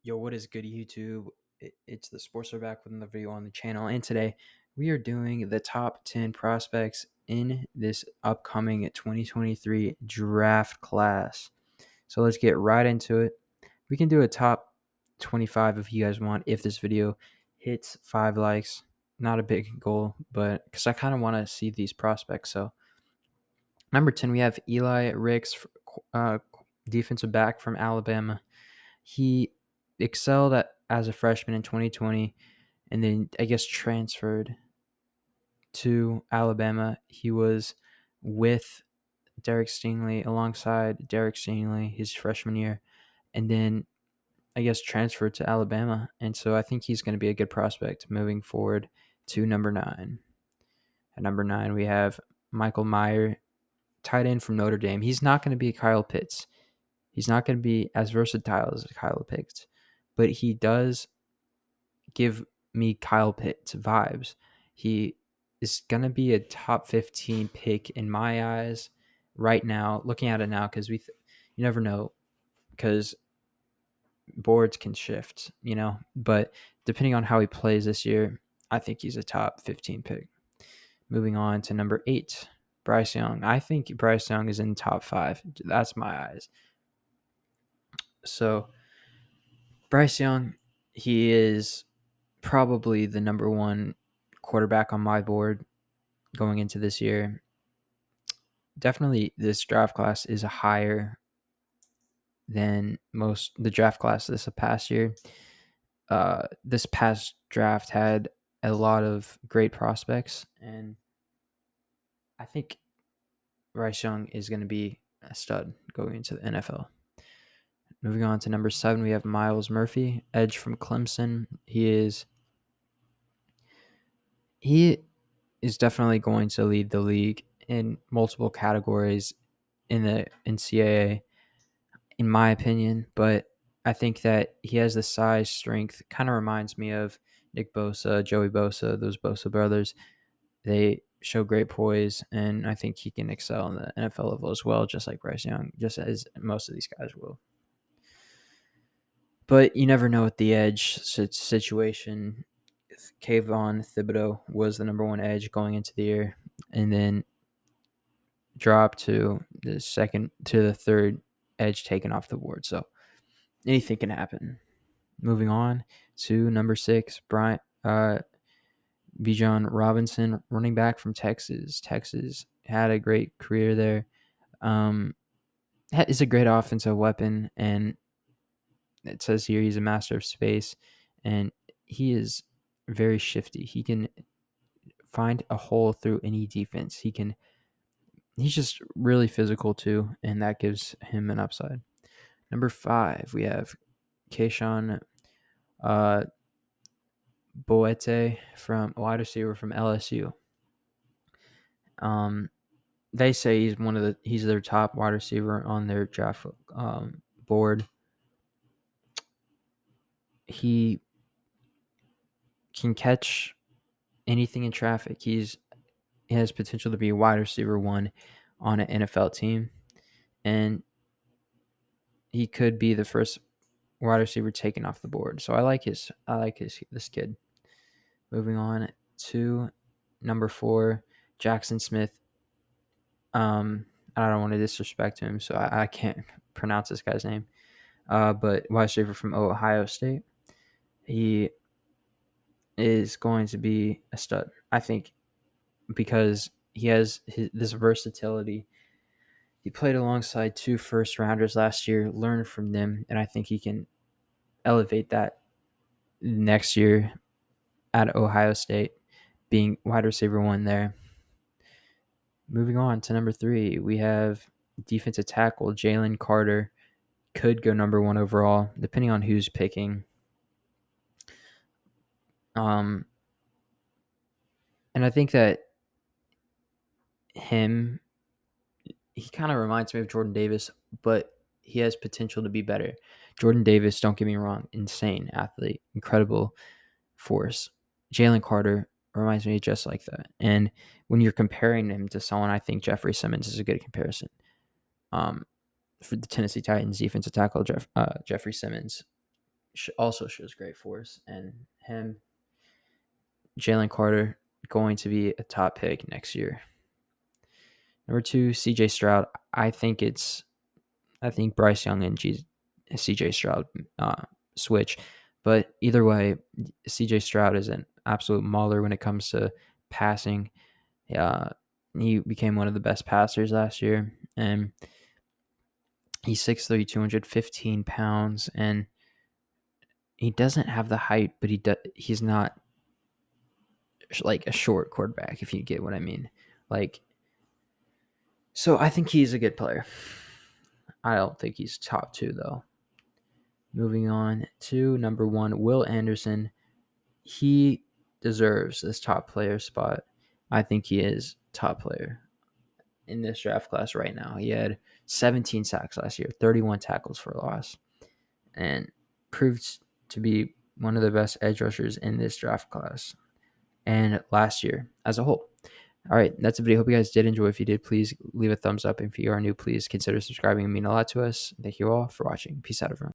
Yo, what is good, YouTube? It's the Sports are back with another video on the channel, and today we are doing the top 10 prospects in this upcoming 2023 draft class. So let's get right into it. We can do a top 25 if you guys want, if this video hits 5 likes. Not a big goal, but because I kind of want to see these prospects. So, number 10, we have Eli Ricks, defensive back from Alabama. He excelled as a freshman in 2020 and then I guess transferred to Alabama. He was with alongside Derek Stingley his freshman year, and then I guess transferred to Alabama. And so I think he's going to be a good prospect moving forward to number 9. At number 9, we have Michael Meyer, tight end from Notre Dame. He's not going to be Kyle Pitts. He's not going to be as versatile as Kyle Pitts, but he does give me Kyle Pitts vibes. He is going to be a top 15 pick in my eyes right now, looking at it now, because you never know, because boards can shift, but depending on how he plays this year, I think he's a top 15 pick. Moving on to number 8, Bryce Young. I think Bryce Young is in top 5. That's my eyes. So Bryce Young, he is probably the number 1 quarterback on my board going into this year. Definitely this draft class is higher than the draft class this past year. This past draft had a lot of great prospects, and I think Bryce Young is going to be a stud going into the NFL. Moving on to number 7, we have Myles Murphy, edge from Clemson. He is definitely going to lead the league in multiple categories in the NCAA, in my opinion, but I think that he has the size, strength, kind of reminds me of Nick Bosa, Joey Bosa, those Bosa brothers. They show great poise, and I think he can excel in the NFL level as well, just like Bryce Young, just as most of these guys will. But you never know with the edge situation. Kayvon Thibodeau was the number 1 edge going into the year, and then dropped to the third edge taken off the board. So anything can happen. Moving on to number 6, Bijan Robinson, running back from Texas. Texas had a great career there. Is a great offensive weapon, and it says here he's a master of space, and he is very shifty. He can find a hole through any defense. He's just really physical too, and that gives him an upside. Number 5, we have Keyshawn Boete from wide receiver from LSU. They say he's their top wide receiver on their draft board. He can catch anything in traffic. He has potential to be a wide receiver 1 on an NFL team, and he could be the first wide receiver taken off the board. So I like this kid. Moving on to number 4, Jackson Smith. I don't want to disrespect him, so I can't pronounce this guy's name. But wide receiver from Ohio State. He is going to be a stud, I think, because he has this versatility. He played alongside 2 first-rounders last year, learned from them, and I think he can elevate that next year at Ohio State, being wide receiver 1 there. Moving on to number 3, we have defensive tackle Jalen Carter. Could go number 1 overall, depending on who's picking. And I think that he kind of reminds me of Jordan Davis, but he has potential to be better. Jordan Davis, don't get me wrong, insane athlete, incredible force. Jalen Carter reminds me just like that. And when you're comparing him to someone, I think Jeffrey Simmons is a good comparison. For the Tennessee Titans defensive tackle, Jeffrey Simmons also shows great force, and him, Jalen Carter, going to be a top pick next year. Number 2, C.J. Stroud. I think Bryce Young and C.J. Stroud switch, but either way, C.J. Stroud is an absolute mauler when it comes to passing. He became one of the best passers last year, and he's 6'3", 215 pounds, and he doesn't have the height, but he's not like a short quarterback, if you get what I mean. So I think he's a good player. I don't think he's top 2, though. Moving on to number 1, Will Anderson. He deserves this top player spot. I think he is top player in this draft class right now. He had 17 sacks last year, 31 tackles for loss, and proved to be one of the best edge rushers in this draft class and last year as a whole. All right, that's the video. Hope you guys did enjoy. If you did, please leave a thumbs up. If you are new, please consider subscribing. It means a lot to us. Thank you all for watching. Peace out, everyone.